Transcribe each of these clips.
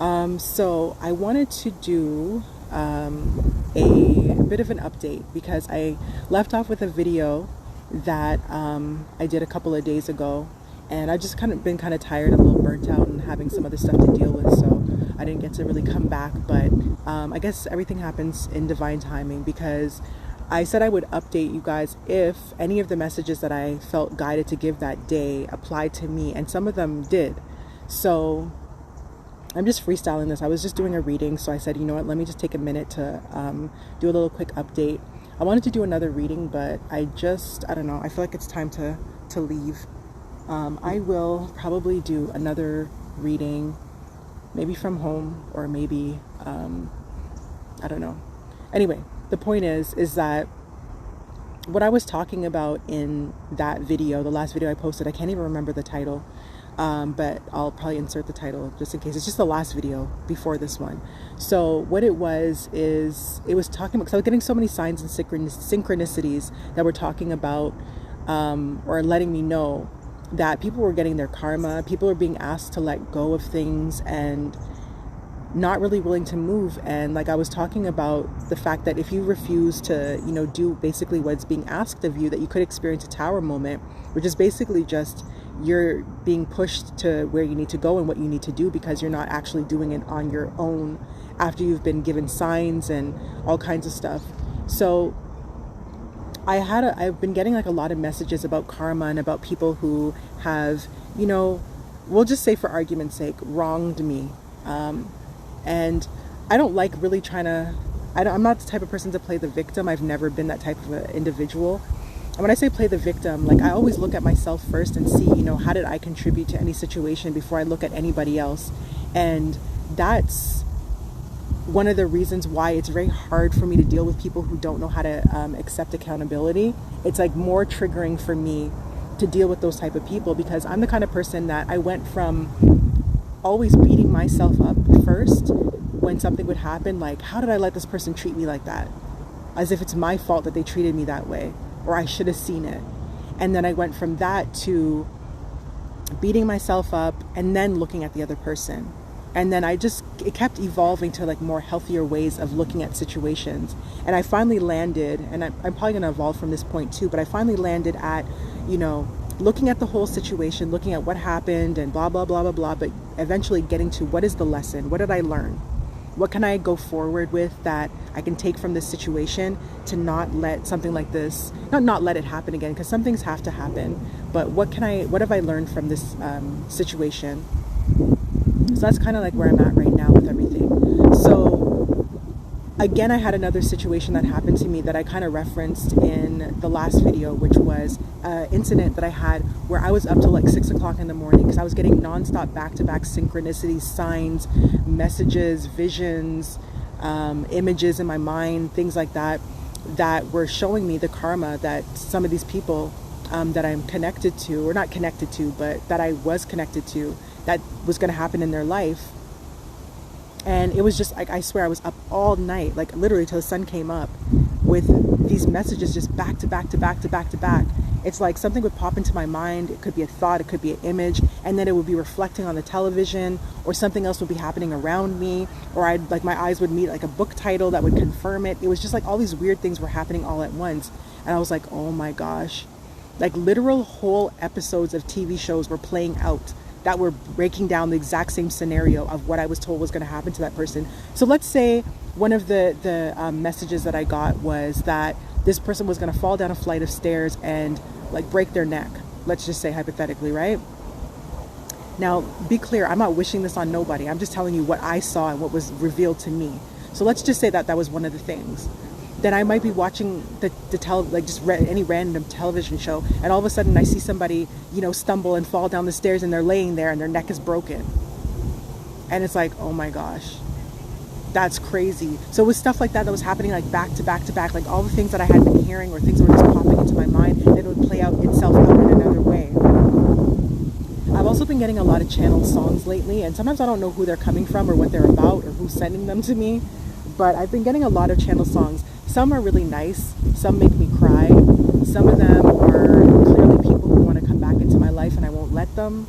So I wanted to do a bit of an update because I left off with a video that I did a couple of days ago, and I've just been kind of tired, a little burnt out, and having some other stuff to deal with, so I didn't get to really come back. But I guess everything happens in divine timing, because I said I would update you guys if any of the messages that I felt guided to give that day applied to me, and some of them did. So I'm just freestyling this. I was just doing a reading, so I said, you know what, let me just take a minute to do a little quick update. I wanted to do another reading, but I don't know, I feel like it's time to leave. I will probably do another reading, maybe from home, or maybe, I don't know. Anyway, the point is that what I was talking about in that video, the last video I posted, I can't even remember the title, but I'll probably insert the title just in case. It's just the last video before this one. So what it was is, it was talking about, because I was getting so many signs and synchronicities that were talking about, or letting me know that people were getting their karma, people were being asked to let go of things and not really willing to move. And like I was talking about the fact that if you refuse to, do basically what's being asked of you, that you could experience a tower moment, which is basically just you're being pushed to where you need to go and what you need to do, because you're not actually doing it on your own after you've been given signs and all kinds of stuff. So I've been getting like a lot of messages about karma and about people who have, we'll just say for argument's sake, wronged me. And I don't like really I'm not the type of person to play the victim. I've never been that type of an individual. And when I say play the victim, like I always look at myself first and see, how did I contribute to any situation before I look at anybody else. And that's one of the reasons why it's very hard for me to deal with people who don't know how to accept accountability. It's like more triggering for me to deal with those type of people, because I'm the kind of person that I went from always beating myself up first when something would happen, like, how did I let this person treat me like that? As if it's my fault that they treated me that way, or I should have seen it. And then I went from that to beating myself up and then looking at the other person. And then it kept evolving to like more healthier ways of looking at situations. And I finally landed, and I'm probably going to evolve from this point too, but I finally landed at, looking at the whole situation, looking at what happened and blah, blah, blah, blah, blah, but eventually getting to what is the lesson? What did I learn? What can I go forward with that I can take from this situation to not let something like this, not let it happen again, because some things have to happen, but what have I learned from this situation? So that's kind of like where I'm at right now with everything. So again, I had another situation that happened to me that I kind of referenced in the last video, which was an incident that I had where I was up till like 6 o'clock in the morning because I was getting nonstop back-to-back synchronicities, signs, messages, visions, images in my mind, things like that were showing me the karma that some of these people that I'm connected to, or not connected to, but that I was connected to, that was going to happen in their life. And it was just like, I swear I was up all night, like literally till the sun came up, with these messages just back to back to back to back to back. It's like something would pop into my mind. It could be a thought, it could be an image, and then it would be reflecting on the television, or something else would be happening around me, or my eyes would meet like a book title that would confirm it. It was just like all these weird things were happening all at once. And I was like, oh my gosh, like literal whole episodes of TV shows were playing out that were breaking down the exact same scenario of what I was told was going to happen to that person. So let's say one of the messages that I got was that this person was going to fall down a flight of stairs and like break their neck. Let's just say hypothetically, right? Now, be clear, I'm not wishing this on nobody. I'm just telling you what I saw and what was revealed to me. So let's just say that was one of the things. Then I might be watching any random television show, and all of a sudden I see somebody, stumble and fall down the stairs, and they're laying there and their neck is broken. And it's like, oh my gosh, that's crazy. So it was stuff like that was happening like back to back to back, like all the things that I had been hearing or things that were just popping into my mind, and it would play out itself out in another way. I've also been getting a lot of channeled songs lately, and sometimes I don't know who they're coming from or what they're about or who's sending them to me, but I've been getting a lot of channeled songs. Some are really nice, some make me cry, some of them are clearly people who want to come back into my life and I won't let them.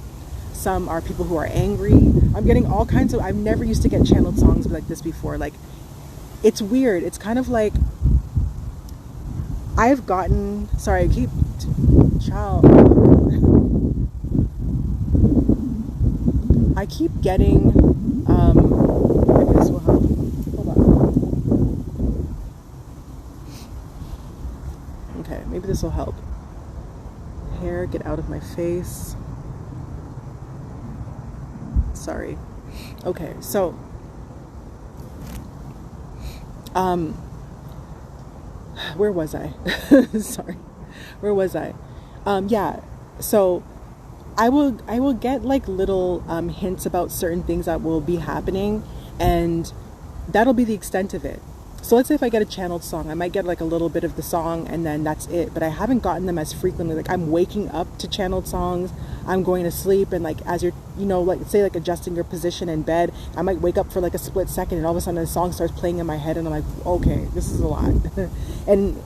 Some are people who are angry. I'm getting all kinds of, I've never used to get channeled songs like this before. Like, it's weird. It's kind of like, I've gotten, sorry, I keep, child, I keep getting, maybe this will help. Hold on. Okay, maybe this will help. Hair, get out of my face. Sorry. Okay, so, where was I? Sorry. Where was I? Yeah. So I will get like little hints about certain things that will be happening, and that'll be the extent of it. So let's say if I get a channeled song, I might get like a little bit of the song and then that's it. But I haven't gotten them as frequently. Like, I'm waking up to channeled songs. I'm going to sleep, and like as you're, you know, like say like adjusting your position in bed, I might wake up for like a split second and all of a sudden a song starts playing in my head and I'm like, okay, this is a lot. And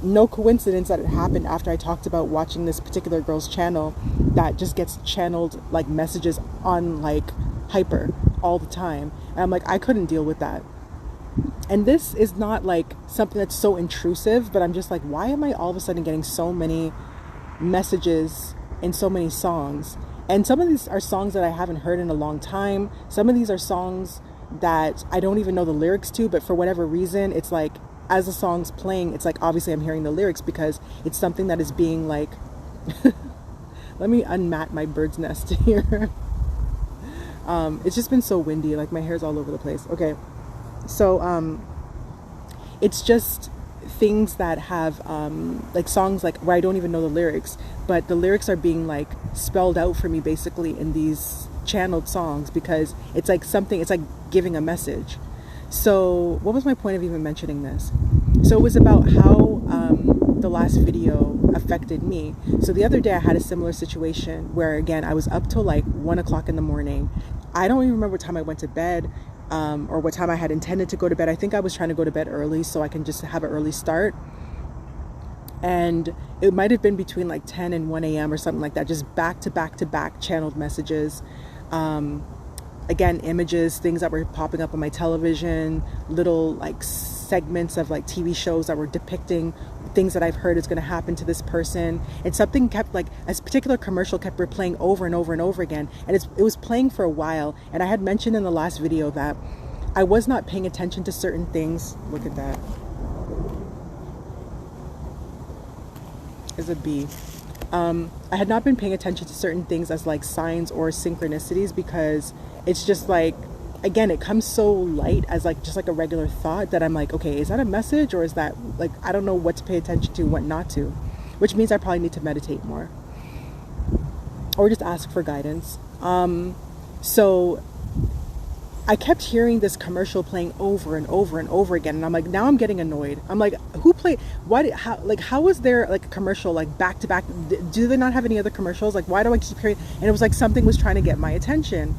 no coincidence that it happened after I talked about watching this particular girl's channel that just gets channeled like messages on like hyper all the time. And I'm like, I couldn't deal with that. And this is not like something that's so intrusive, but I'm just like, why am I all of a sudden getting so many messages in so many songs? And some of these are songs that I haven't heard in a long time. Some of these are songs that I don't even know the lyrics to, but for whatever reason, it's like, as the song's playing, it's like, obviously I'm hearing the lyrics because it's something that is being like, let me unmat my bird's nest here. It's just been so windy, like my hair's all over the place. Okay. So, it's just things that have, like songs like where I don't even know the lyrics, but the lyrics are being like spelled out for me basically in these channeled songs because it's like something, it's like giving a message. So what was my point of even mentioning this? So it was about how, the last video affected me. So the other day I had a similar situation where, again, I was up till like 1 o'clock in the morning. I don't even remember what time I went to bed. Or what time I had intended to go to bed. I think I was trying to go to bed early so I can just have an early start. And it might have been between like 10 and 1 a.m. or something like that. Just back to back to back channeled messages. Again, images, things that were popping up on my television, little like segments of like TV shows that were depicting things that I've heard is going to happen to this person. And something kept like, a particular commercial kept replaying over and over and over again. And it was playing for a while. And I had mentioned in the last video that I was not paying attention to certain things. Look at that. There's a bee. I had not been paying attention to certain things as like signs or synchronicities because it's just like, again, it comes so light as like just like a regular thought that I'm like, okay, is that a message or is that like, I don't know what to pay attention to, what not to, which means I probably need to meditate more or just ask for guidance. So I kept hearing this commercial playing over and over and over again, and I'm like, now I'm getting annoyed. I'm like, who played? Why? How is there like a commercial like back to back? Do they not have any other commercials? Like, why do I keep hearing? And it was like something was trying to get my attention.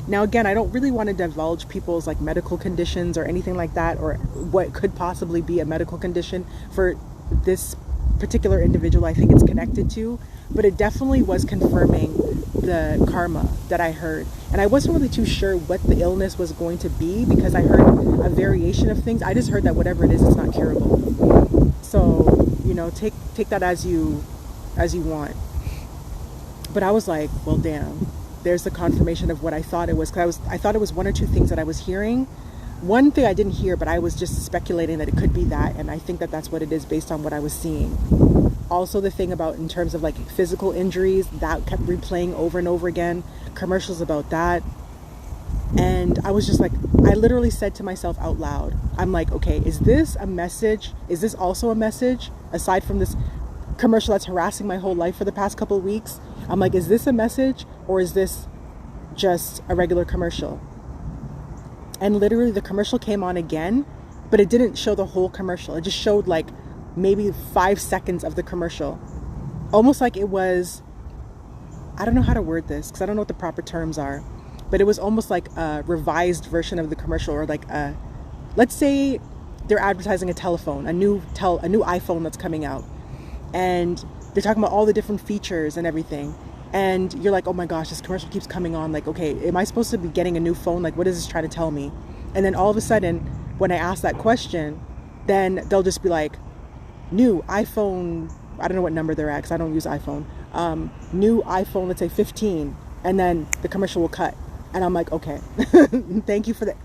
Now, again, I don't really want to divulge people's like medical conditions or anything like that, or what could possibly be a medical condition for this particular individual I think it's connected to, but it definitely was confirming the karma that I heard. And I wasn't really too sure what the illness was going to be because I heard a variation of things. I just heard that whatever it is, it's not curable. So, you know, take that as you want. But I was like, well, damn. There's the confirmation of what I thought it was. Because I thought it was one or two things that I was hearing. One thing I didn't hear, but I was just speculating that it could be that. And I think that that's what it is based on what I was seeing. Also, the thing about in terms of like physical injuries, that kept replaying over and over again. Commercials about that. And I was just like, I literally said to myself out loud, I'm like, okay, is this a message? Is this also a message? Aside from this commercial that's harassing my whole life for the past couple of weeks. I'm like, is this a message or is this just a regular commercial? And literally the commercial came on again, but it didn't show the whole commercial. It just showed like maybe 5 seconds of the commercial. Almost like it was, I don't know how to word this because I don't know what the proper terms are, but it was almost like a revised version of the commercial, or like let's say they're advertising a telephone, a new iPhone that's coming out. And they're talking about all the different features and everything. and you're like, oh my gosh, this commercial keeps coming on. Like, okay, am I supposed to be getting a new phone? Like, what is this trying to tell me? And then all of a sudden, when I ask that question, then they'll just be like, new iPhone, I don't know what number they're at because I don't use iPhone. New iPhone, let's say 15. And then the commercial will cut. And I'm like, okay, thank you for that.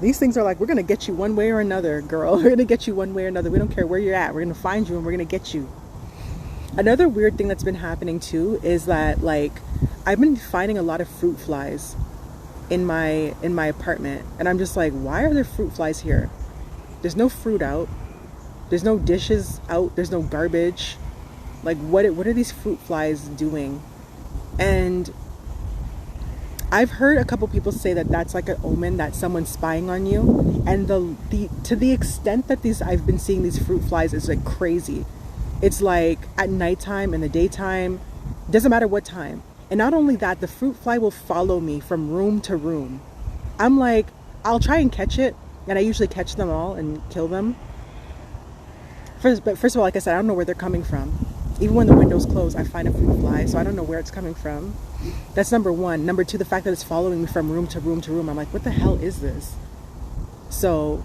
These things are like, we're going to get you one way or another, girl. We're going to get you one way or another. We don't care where you're at. We're going to find you and we're going to get you. Another weird thing that's been happening too is that, like, I've been finding a lot of fruit flies in my apartment. And I'm just like, why are there fruit flies here? There's no fruit out. There's no dishes out. There's no garbage. Like, what are these fruit flies doing? And I've heard a couple people say that that's like an omen that someone's spying on you. And to the extent that I've been seeing these fruit flies is like crazy. It's like at nighttime, in the daytime, doesn't matter what time. And not only that, the fruit fly will follow me from room to room. I'm like, I'll try and catch it, and I usually catch them all and kill them. But first of all, like I said, I don't know where they're coming from. Even when the window's closed, I find a fruit fly, so I don't know where it's coming from. That's number one. Number two, the fact that it's following me from room to room to room. I'm like, what the hell is this? So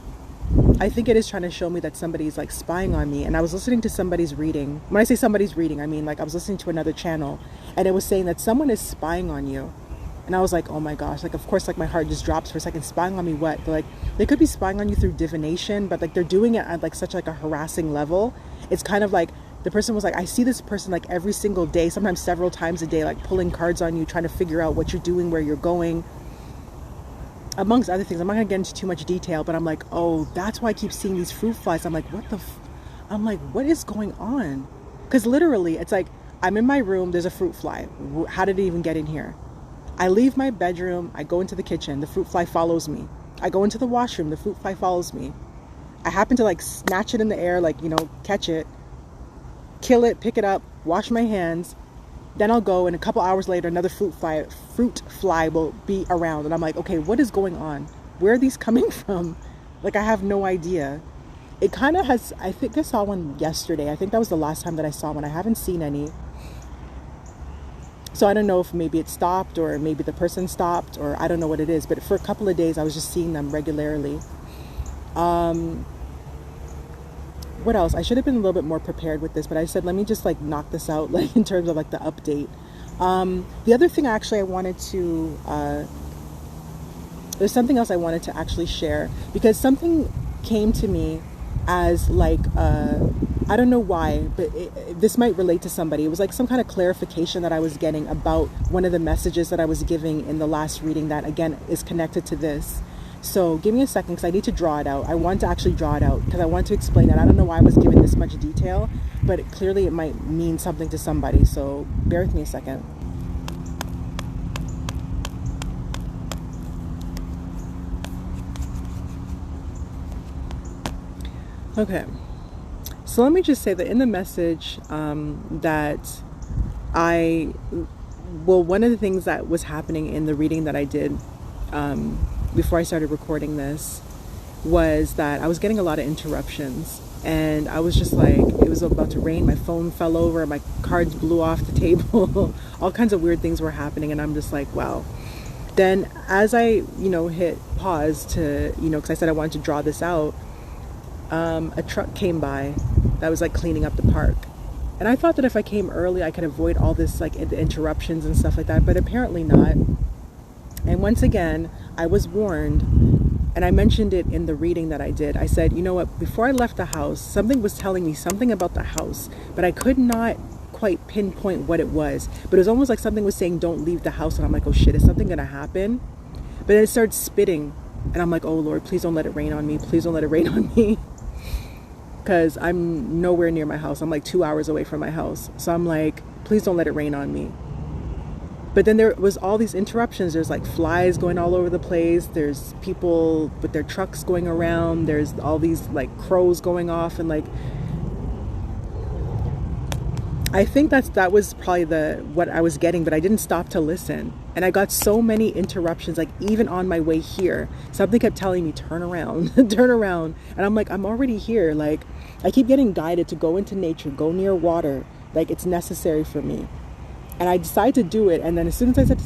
I think it is trying to show me that somebody's like spying on me. And I was listening to somebody's reading. When I say somebody's reading, I mean like I was listening to another channel, and it was saying that someone is spying on you. And I was like, oh my gosh, like, of course, like my heart just drops for a second. Spying on me what? They're like, they could be spying on you through divination, but like they're doing it at like such like a harassing level. It's kind of like, the person was like, I see this person like every single day, sometimes several times a day, like pulling cards on you, trying to figure out what you're doing, where you're going, amongst other things. I'm not gonna get into too much detail, but I'm like, oh, that's why I keep seeing these fruit flies. I'm like, I'm like, what is going on? Because literally, it's like, I'm in my room, there's a fruit fly. How did it even get in here? I leave my bedroom, I go into the kitchen, the fruit fly follows me. I go into the washroom, the fruit fly follows me. I happen to like snatch it in the air, like, catch it, kill it, pick it up, wash my hands. Then I'll go, and a couple hours later, another fruit fly will be around. And I'm like, okay, what is going on? Where are these coming from? Like, I have no idea. It kind of has, I think I saw one yesterday. I think that was the last time that I saw one. I haven't seen any. So I don't know if maybe it stopped, or maybe the person stopped, or I don't know what it is. But for a couple of days, I was just seeing them regularly. What else? I should have been a little bit more prepared with this, but I said, let me just like knock this out, like in terms of like the update. The other thing I wanted to, there's something else I wanted to actually share, because something came to me as like, I don't know why, but this might relate to somebody. It was like some kind of clarification that I was getting about one of the messages that I was giving in the last reading that, again, is connected to this. So give me a second, because I need to draw it out. I want to actually draw it out because I want to explain that. I don't know why I was given this much detail, but clearly it might mean something to somebody. So bear with me a second. Okay. So let me just say that in the message that one of the things that was happening in the reading that I did before I started recording this was that I was getting a lot of interruptions, and I was just like, it was about to rain, my phone fell over, my cards blew off the table, all kinds of weird things were happening, and I'm just like, wow. Then as I, hit pause to, because I said I wanted to draw this out, a truck came by that was like cleaning up the park. And I thought that if I came early, I could avoid all this like interruptions and stuff like that, but apparently not. And once again, I was warned, and I mentioned it in the reading that I did. I said, you know what, before I left the house, something was telling me something about the house, but I could not quite pinpoint what it was. But it was almost like something was saying, don't leave the house. And I'm like, oh shit, is something gonna happen? But then it started spitting, and I'm like, oh Lord, please don't let it rain on me. Please don't let it rain on me. Because I'm nowhere near my house. I'm like 2 hours away from my house. So I'm like, please don't let it rain on me. But then there was all these interruptions. There's like flies going all over the place. There's people with their trucks going around. There's all these like crows going off, and like, I think that was probably what I was getting, but I didn't stop to listen. And I got so many interruptions, like even on my way here, something kept telling me, turn around, turn around. And I'm like, I'm already here. Like, I keep getting guided to go into nature, go near water. Like, it's necessary for me. And I decide to do it. And then as soon as I said,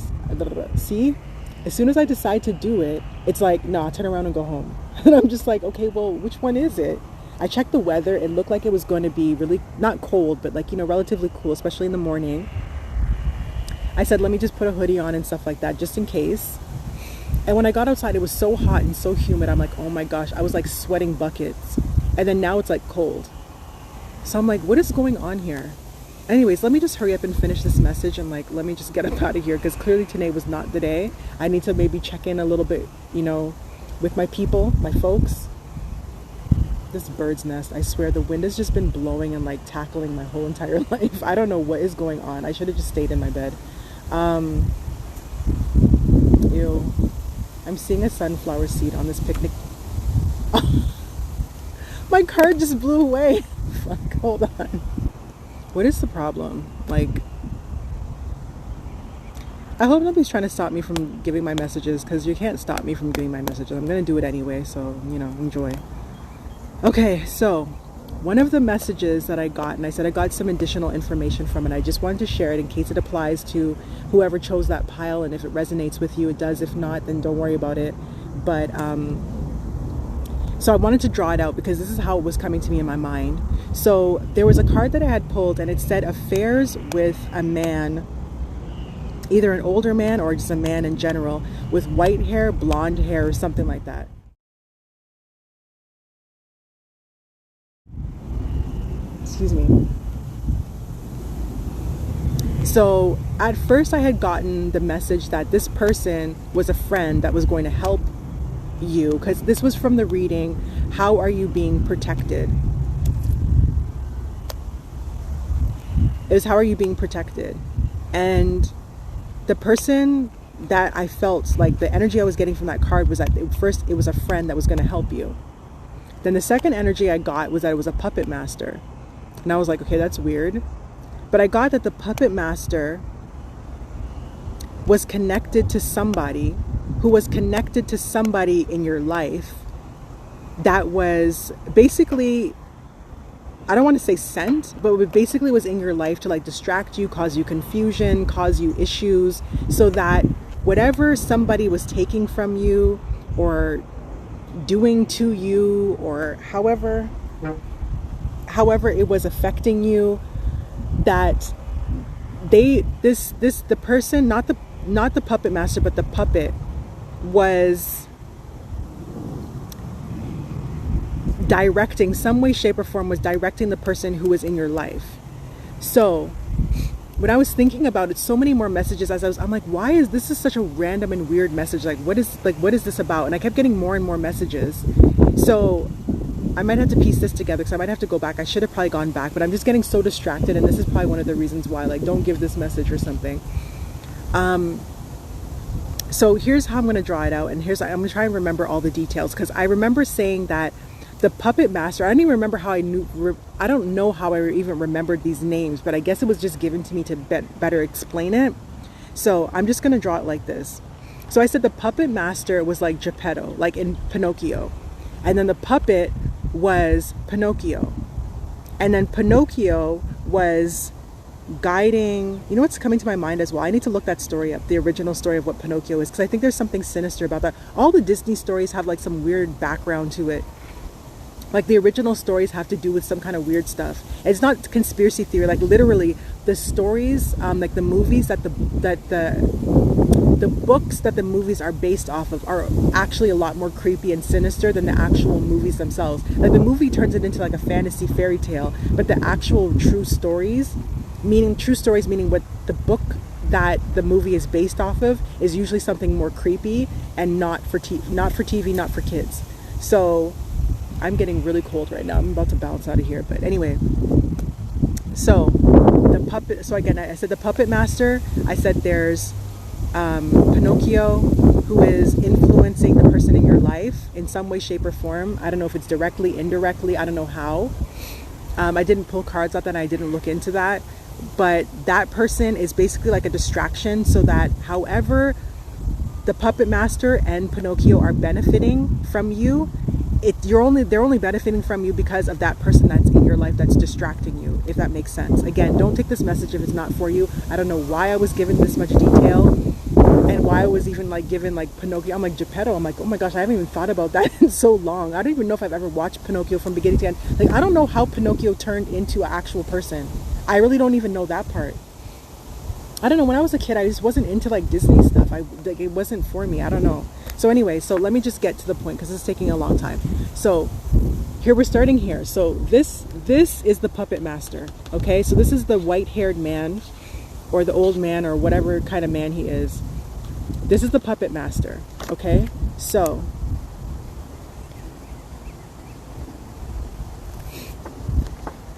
as soon as I decide to do it, it's like, nah, turn around and go home. And I'm just like, okay, well, which one is it? I checked the weather. It looked like it was going to be really, not cold, but like, relatively cool, especially in the morning. I said, let me just put a hoodie on and stuff like that, just in case. And when I got outside, it was so hot and so humid. I'm like, oh my gosh, I was like sweating buckets. And then now it's like cold. So I'm like, what is going on here? Anyways, let me just hurry up and finish this message. And like, let me just get up out of here, because clearly today was not the day. I need to maybe check in a little bit, with my people, my folks. This bird's nest, I swear the wind has just been blowing and like tackling my whole entire life. I don't know what is going on. I should have just stayed in my bed. Ew. I'm seeing a sunflower seed on this picnic. My card just blew away. Fuck, hold on. What is the problem? Like, I hope nobody's trying to stop me from giving my messages, because you can't stop me from giving my messages. I'm gonna do it anyway, so enjoy. Okay, so one of the messages that I got, and I said I got some additional information from it. I just wanted to share it in case it applies to whoever chose that pile, and if it resonates with you, it does. If not, then don't worry about it. But so I wanted to draw it out because this is how it was coming to me in my mind. So there was a card that I had pulled, and it said affairs with a man, either an older man or just a man in general, with white hair, blonde hair, or something like that. Excuse me. So at first I had gotten the message that this person was a friend that was going to help you, because this was from the reading, how are you being protected? It was, how are you being protected? And the person that I felt like the energy I was getting from that card was that first it was a friend that was going to help you. Then the second energy I got was that it was a puppet master. And I was like, okay, that's weird. But I got that the puppet master was connected to somebody who was connected to somebody in your life that was basically, I don't want to say sent, but it basically was in your life to like distract you, cause you confusion, cause you issues, so that whatever somebody was taking from you or doing to you, or however it was affecting you, that the person, not the puppet master, but the puppet was directing, some way, shape, or form was directing the person who was in your life. So when I was thinking about it, so many more messages I'm like, why is this is such a random and weird message? What is this about? And I kept getting more and more messages. So I might have to piece this together, because I might have to go back. I should have probably gone back, but I'm just getting so distracted, and this is probably one of the reasons why, like, don't give this message or something. So here's how I'm going to draw it out, and I'm going to try and remember all the details, because I remember saying that the puppet master, I don't even remember how I don't know how I even remembered these names, but I guess it was just given to me to better explain it. So I'm just going to draw it like this. So I said the puppet master was like Geppetto, like in Pinocchio. And then the puppet was Pinocchio. And then Pinocchio was guiding, you know what's coming to my mind as well? I need to look that story up, the original story of what Pinocchio is, because I think there's something sinister about that. All the Disney stories have like some weird background to it. Like the original stories have to do with some kind of weird stuff. It's not conspiracy theory, like literally the stories, like the movies the books that the movies are based off of are actually a lot more creepy and sinister than the actual movies themselves. Like the movie turns it into like a fantasy fairy tale, but the actual true stories meaning what the book that the movie is based off of is usually something more creepy and not for TV, not for kids. So I'm getting really cold right now. I'm about to bounce out of here, but anyway. So again, I said the puppet master. I said there's Pinocchio, who is influencing the person in your life in some way, shape, or form. I don't know if it's directly, indirectly. I don't know how. I didn't pull cards out that, and I didn't look into that. but that person is basically like a distraction, so that however the puppet master and Pinocchio are benefiting from you, they're only benefiting from you because of that person that's in your life that's distracting you, if that makes sense. Again, don't take this message if it's not for you. I don't know why I was given this much detail, and why I was even like given like Pinocchio. I'm like Geppetto. I'm like, oh my gosh, I haven't even thought about that in so long. I don't even know if I've ever watched Pinocchio from beginning to end. Like, I don't know how Pinocchio turned into an actual person. I really don't even know that part. I don't know, when I was a kid, I just wasn't into like Disney stuff. Like, it wasn't for me. I don't know. So anyway, so let me just get to the point because it's taking a long time. So here we're starting here. So this is the puppet master. Okay, so this is the white-haired man, or the old man, or whatever kind of man he is. This is the puppet master. Okay, so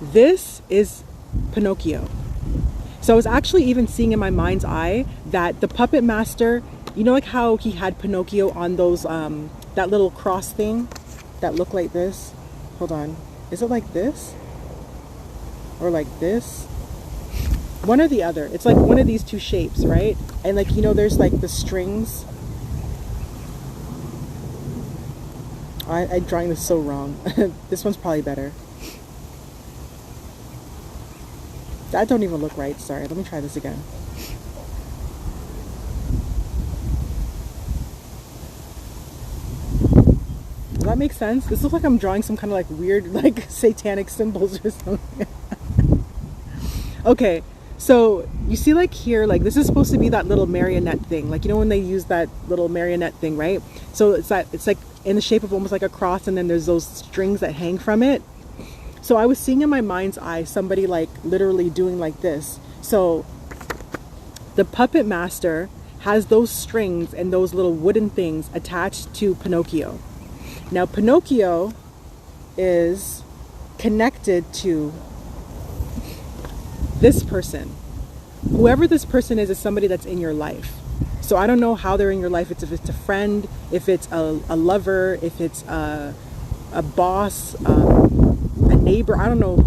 this is Pinocchio. So I was actually even seeing in my mind's eye that the puppet master, you know, like how he had Pinocchio on those, that little cross thing that looked like this. Hold on. Is it like this? Or like this? One or the other. It's like one of these two shapes, right? And like, you know, there's like the strings. I'm drawing this so wrong. This one's probably better. That don't even look right. Sorry, let me try this again. Does that make sense? This looks like I'm drawing some kind of like weird, like satanic symbols or something. Okay, so you see like here, like this is supposed to be that little marionette thing. Like, you know when they use that little marionette thing, right? So it's like in the shape of almost like a cross, and then there's those strings that hang from it. So I was seeing in my mind's eye somebody like literally doing like this. So the puppet master has those strings and those little wooden things attached to Pinocchio. Now Pinocchio is connected to this person. Whoever this person is somebody that's in your life. So I don't know how they're in your life. If it's a friend, if it's a lover, if it's a boss, a neighbor, I don't know,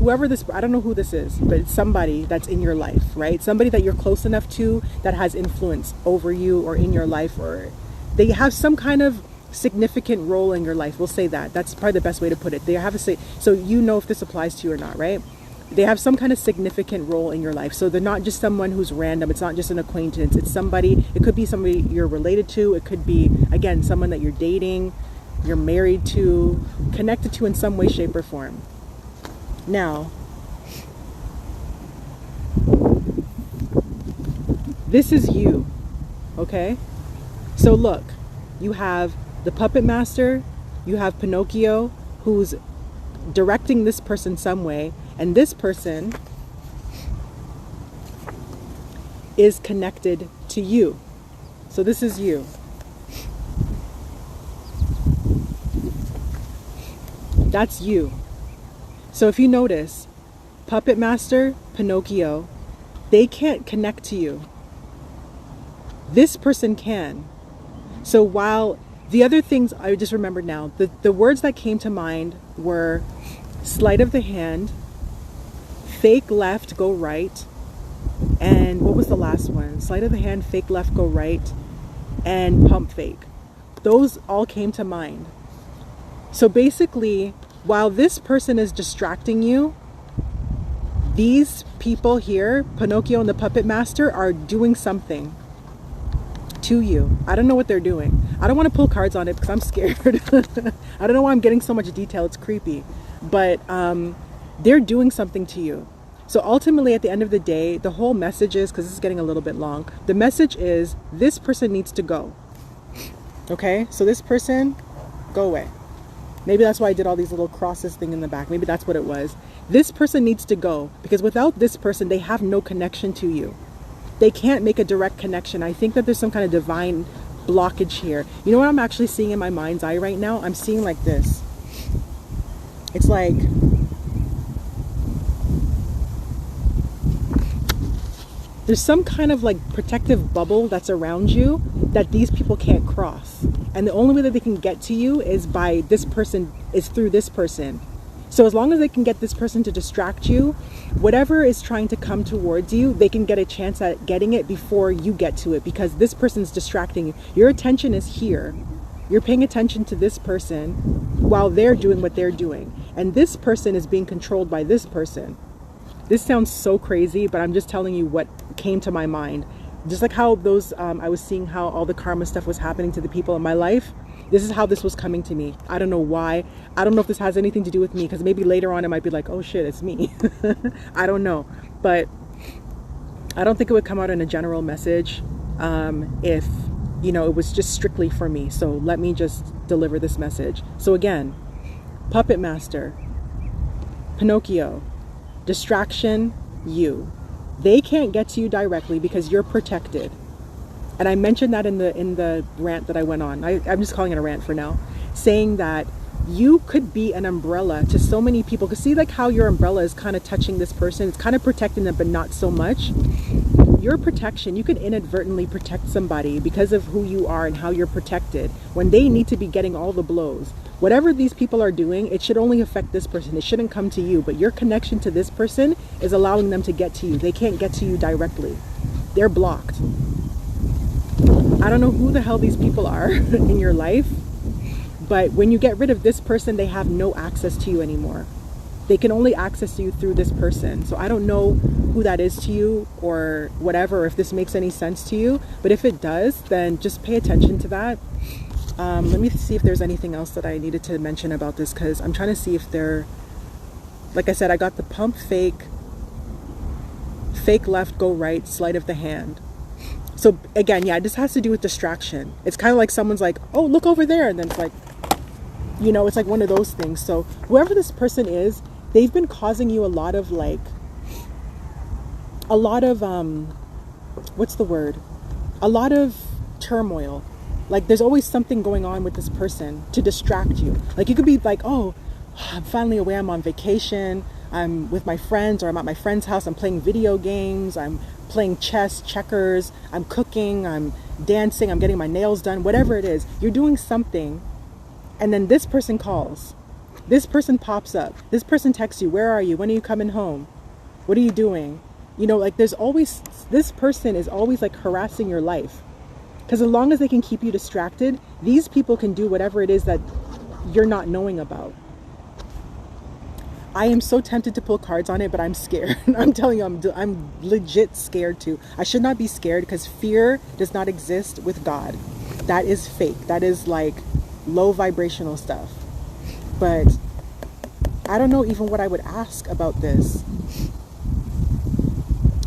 I don't know who this is, but it's somebody that's in your life, right? Somebody that you're close enough to that has influence over you or in your life, or they have some kind of significant role in your life. We'll say that. That's probably the best way to put it. They have so you know if this applies to you or not, right? They have some kind of significant role in your life. So they're not just someone who's random. It's not just an acquaintance. It's somebody, it could be somebody you're related to. It could be, again, someone that you're dating, you're married to, connected to in some way, shape, or form. Now, this is you, okay? So look, you have the puppet master, you have Pinocchio, who's directing this person some way, and this person is connected to you. So this is you. That's you. So if you notice, puppet master, Pinocchio, they can't connect to you. This person can. So while the other things I just remembered now, the words that came to mind were sleight of the hand, fake left, go right, and what was the last one? Sleight of the hand, fake left, go right, and pump fake. Those all came to mind. So basically, while this person is distracting you, these people here, Pinocchio and the puppet master, are doing something to you. I don't know what they're doing. I don't want to pull cards on it because I'm scared. I don't know why I'm getting so much detail. It's creepy. But they're doing something to you. So ultimately, at the end of the day, the whole message is, because this is getting a little bit long, the message is this person needs to go. Okay? So this person, go away. Maybe that's why I did all these little crosses thing in the back. Maybe that's what it was. This person needs to go, because without this person, they have no connection to you. They can't make a direct connection. I think that there's some kind of divine blockage here. You know what I'm actually seeing in my mind's eye right now? I'm seeing like this. It's like there's some kind of like protective bubble that's around you that these people can't cross. And the only way that they can get to you is by this person, is through this person. So as long as they can get this person to distract you, whatever is trying to come towards you, they can get a chance at getting it before you get to it, because this person's distracting you. Your attention is here. You're paying attention to this person while they're doing what they're doing. And this person is being controlled by this person. This sounds so crazy, but I'm just telling you what came to my mind. Just like how those, I was seeing how all the karma stuff was happening to the people in my life. This is how this was coming to me. I don't know why. I don't know if this has anything to do with me, because maybe later on it might be like, oh shit, it's me. I don't know. But I don't think it would come out in a general message if, you know, it was just strictly for me. So let me just deliver this message. So again, puppet master, Pinocchio, distraction, you. They can't get to you directly because you're protected. And I mentioned that in the rant that I went on. I'm just calling it a rant for now, saying that you could be an umbrella to so many people. Because see, like how your umbrella is kind of touching this person, it's kind of protecting them, but not so much. Your protection, you could inadvertently protect somebody because of who you are and how you're protected when they need to be getting all the blows. Whatever these people are doing, it should only affect this person. It shouldn't come to you, but your connection to this person is allowing them to get to you. They can't get to you directly. They're blocked. I don't know who the hell these people are in your life, but when you get rid of this person, they have no access to you anymore. They can only access you through this person. So I don't know who that is to you or whatever, or if this makes any sense to you, but if it does, then just pay attention to that. Let me see if there's anything else that I needed to mention about this, because I'm trying to see if they're, like I said, I got the pump fake left, go right, sleight of the hand. So again, yeah, this has to do with distraction. It's kind of like someone's like, oh, look over there. And then it's like, you know, it's like one of those things. So whoever this person is, they've been causing you a lot of what's the word? A lot of turmoil. Like there's always something going on with this person to distract you. Like you could be like, oh, I'm finally away. I'm on vacation. I'm with my friends, or I'm at my friend's house. I'm playing video games. I'm playing chess, checkers. I'm cooking. I'm dancing. I'm getting my nails done. Whatever it is, you're doing something. And then this person calls. This person pops up. This person texts you. Where are you? When are you coming home? What are you doing? You know, like there's always, this person is always like harassing your life. Because as long as they can keep you distracted, these people can do whatever it is that you're not knowing about. I am so tempted to pull cards on it, but I'm scared. I'm telling you, I'm legit scared too. I should not be scared, because fear does not exist with God. That is fake. That is like low vibrational stuff. But I don't know even what I would ask about this.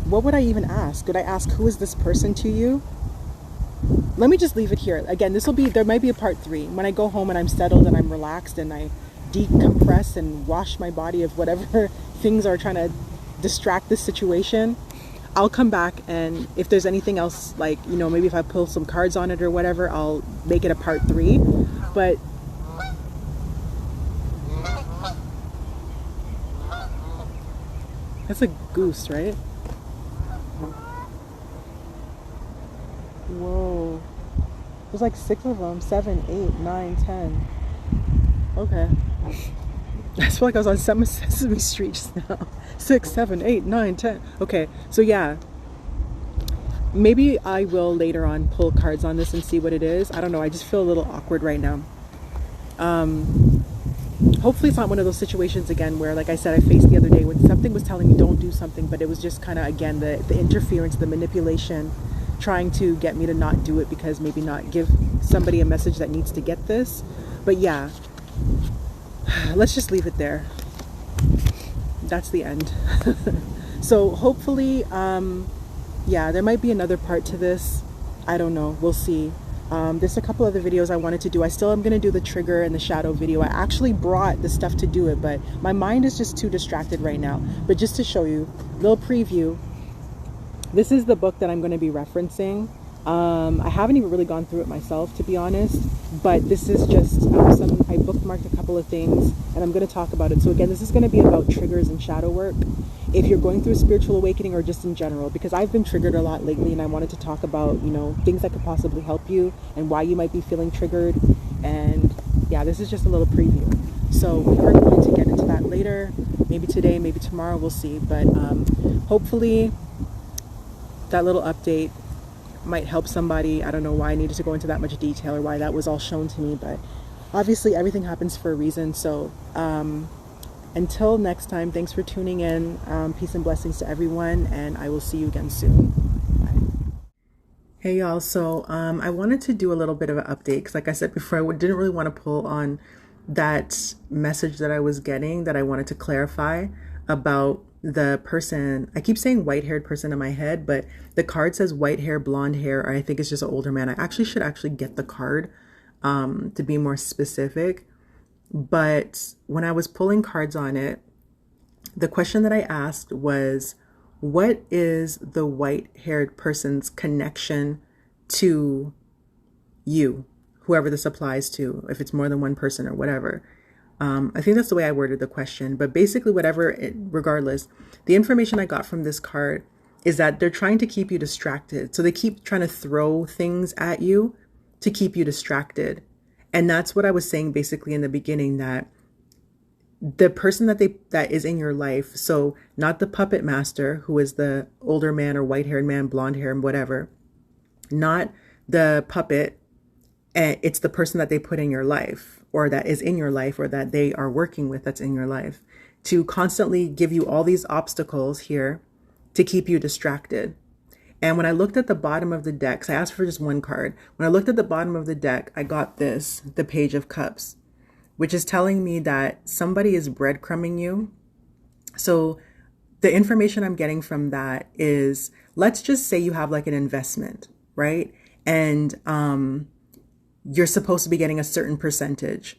What would I even ask? Would I ask, who is this person to you? Let me just leave it here. Again, there might be a part 3. When I go home and I'm settled and I'm relaxed and I decompress and wash my body of whatever things are trying to distract this situation, I'll come back, and if there's anything else, like, you know, maybe if I pull some cards on it or whatever, I'll make it a part 3. But that's a goose, right? Whoa. There's like 6 of them. 7, 8, 9, 10. Okay. I feel like I was on Sesame Street just now. 6, 7, 8, 9, 10. Okay, so yeah. Maybe I will later on pull cards on this and see what it is. I don't know. I just feel a little awkward right now. Hopefully it's not one of those situations again where, like I said, I faced the other day when something was telling me don't do something, but it was just kind of, again, the interference, the manipulation, trying to get me to not do it because maybe not give somebody a message that needs to get this. But yeah, let's just leave it there. That's the end. So hopefully, yeah, there might be another part to this. I don't know. We'll see. There's a couple other videos I wanted to do. I still am going to do the trigger and the shadow video. I actually brought the stuff to do it, but my mind is just too distracted right now. But just to show you, little preview. This is the book that I'm going to be referencing. I haven't even really gone through it myself, to be honest, but this is just I bookmarked a couple of things and I'm going to talk about it. So again, this is going to be about triggers and shadow work if you're going through a spiritual awakening or just in general, because I've been triggered a lot lately and I wanted to talk about, you know, things that could possibly help you and why you might be feeling triggered. And yeah, this is just a little preview. So we are going to get into that later, maybe today, maybe tomorrow, we'll see. But hopefully that little update might help somebody. I don't know why I needed to go into that much detail or why that was all shown to me, but obviously everything happens for a reason. So until next time, thanks for tuning in. Peace and blessings to everyone, and I will see you again soon. Bye. Hey y'all, so I wanted to do a little bit of an update because like I said before, I didn't really want to pull on that message that I was getting that I wanted to clarify about the person. I keep saying white-haired person in my head, but the card says white hair, blonde hair, or I think it's just an older man. I actually should get the card to be more specific. But when I was pulling cards on it, the question that I asked was, what is the white-haired person's connection to you? Whoever this applies to, if it's more than one person or whatever. I think that's the way I worded the question, but basically regardless, the information I got from this card is that they're trying to keep you distracted. So they keep trying to throw things at you to keep you distracted. And that's what I was saying basically in the beginning, that the person that is in your life, so not the puppet master, who is the older man or white-haired man, blonde hair and whatever, not the puppet, and it's the person that they put in your life, or that is in your life, or that they are working with that's in your life, to constantly give you all these obstacles here to keep you distracted. And when I looked at the bottom of the deck, so I asked for just one card. When I looked at the bottom of the deck, I got this, the Page of Cups, which is telling me that somebody is breadcrumbing you. So the information I'm getting from that is, let's just say you have like an investment, right? And you're supposed to be getting a certain percentage.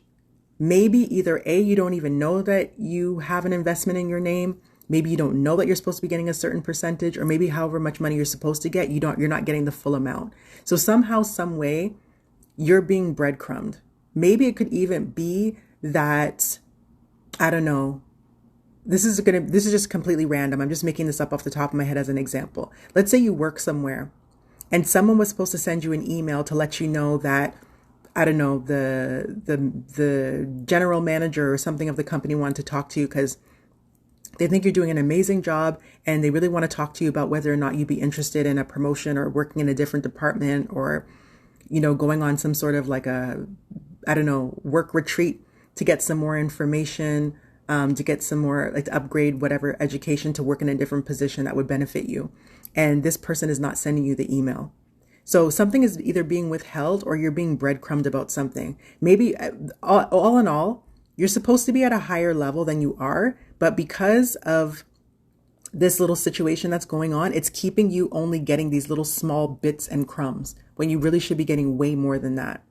Maybe either A, you don't even know that you have an investment in your name. Maybe you don't know that you're supposed to be getting a certain percentage, or maybe however much money you're supposed to get, you're not getting the full amount. So somehow, some way, you're being breadcrumbed. Maybe it could even be that, I don't know, this is just completely random. I'm just making this up off the top of my head as an example. Let's say you work somewhere and someone was supposed to send you an email to let you know that, I don't know, the general manager or something of the company wanted to talk to you because they think you're doing an amazing job and they really want to talk to you about whether or not you'd be interested in a promotion or working in a different department, or, you know, going on some sort of like a, I don't know, work retreat to get some more information, to get some more, like to upgrade whatever education to work in a different position that would benefit you. And this person is not sending you the email. So something is either being withheld or you're being breadcrumbed about something. Maybe all in all, you're supposed to be at a higher level than you are, but because of this little situation that's going on, it's keeping you only getting these little small bits and crumbs when you really should be getting way more than that.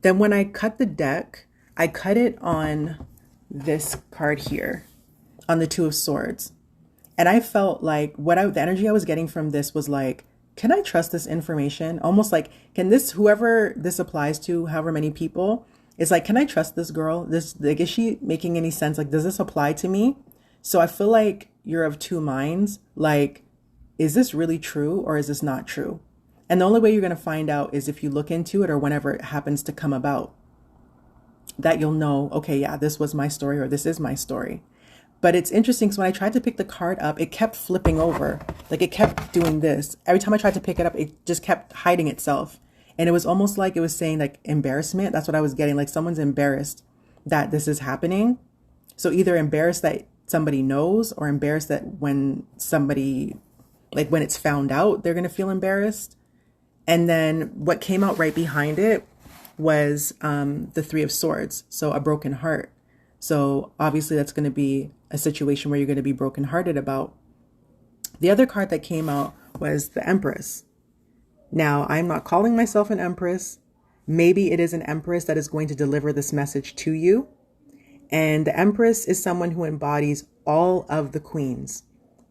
Then when I cut the deck, I cut it on this card here, on the Two of Swords. And I felt like the energy I was getting from this was like, can I trust this information? Almost like, can this, whoever this applies to, however many people, it's like, can I trust this girl? Like, is she making any sense? Like, does this apply to me? So I feel like you're of two minds. Like, is this really true or is this not true? And the only way you're going to find out is if you look into it, or whenever it happens to come about, that you'll know, okay, yeah, this was my story, or this is my story. But it's interesting because when I tried to pick the card up, it kept flipping over. Like, it kept doing this. Every time I tried to pick it up, it just kept hiding itself. And it was almost like it was saying like embarrassment. That's what I was getting. Like, someone's embarrassed that this is happening. So either embarrassed that somebody knows, or embarrassed that when somebody, like when it's found out, they're going to feel embarrassed. And then what came out right behind it was the Three of Swords. So a broken heart. So obviously that's going to be a situation where you're going to be brokenhearted about. The other card that came out was the Empress. Now, I'm not calling myself an Empress. Maybe it is an Empress that is going to deliver this message to you. And the Empress is someone who embodies all of the queens.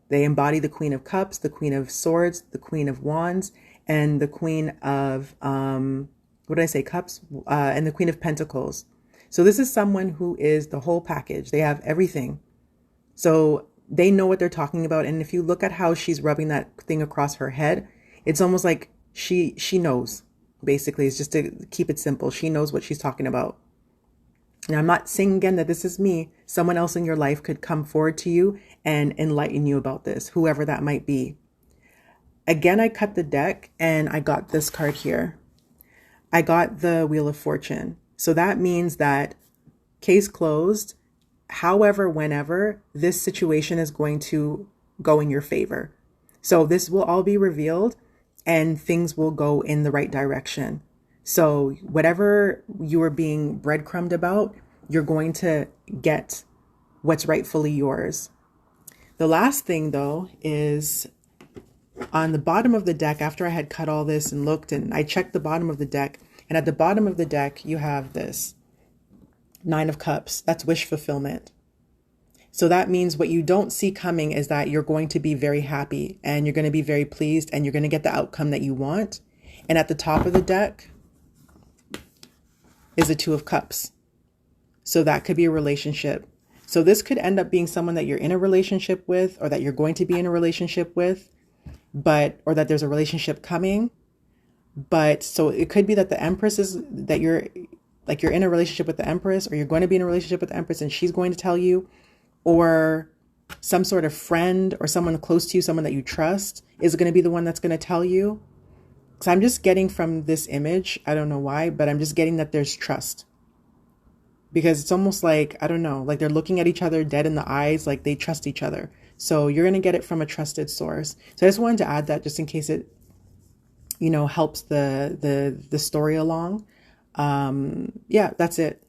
They embody the Queen of Cups, the Queen of Swords, the Queen of Wands, and the Queen of, Cups, and the Queen of Pentacles. So this is someone who is the whole package. They have everything. So they know what they're talking about. And if you look at how she's rubbing that thing across her head, it's almost like she knows, basically. It's just to keep it simple. She knows what she's talking about. And I'm not saying again that this is me. Someone else in your life could come forward to you and enlighten you about this, whoever that might be. Again, I cut the deck and I got this card here. I got the Wheel of Fortune. So that means that case closed. However, whenever, this situation is going to go in your favor. So this will all be revealed and things will go in the right direction. So whatever you are being breadcrumbed about, you're going to get what's rightfully yours. The last thing though is on the bottom of the deck, after I had cut all this and looked, and I checked the bottom of the deck, and at the bottom of the deck, you have this 9 of Cups. That's wish fulfillment. So that means what you don't see coming is that you're going to be very happy and you're going to be very pleased and you're going to get the outcome that you want. And at the top of the deck is a 2 of Cups. So that could be a relationship. So this could end up being someone that you're in a relationship with, or that you're going to be in a relationship with, or that there's a relationship coming. But so it could be that the Empress is that you're in a relationship with the Empress, or you're going to be in a relationship with the Empress and she's going to tell you, or some sort of friend or someone close to you, someone that you trust is going to be the one that's going to tell you. So I'm just getting from this image, I don't know why, but I'm just getting that there's trust. Because it's almost like, I don't know, like they're looking at each other dead in the eyes, like they trust each other. So you're going to get it from a trusted source. So I just wanted to add that just in case it, helps the story along. Yeah, that's it.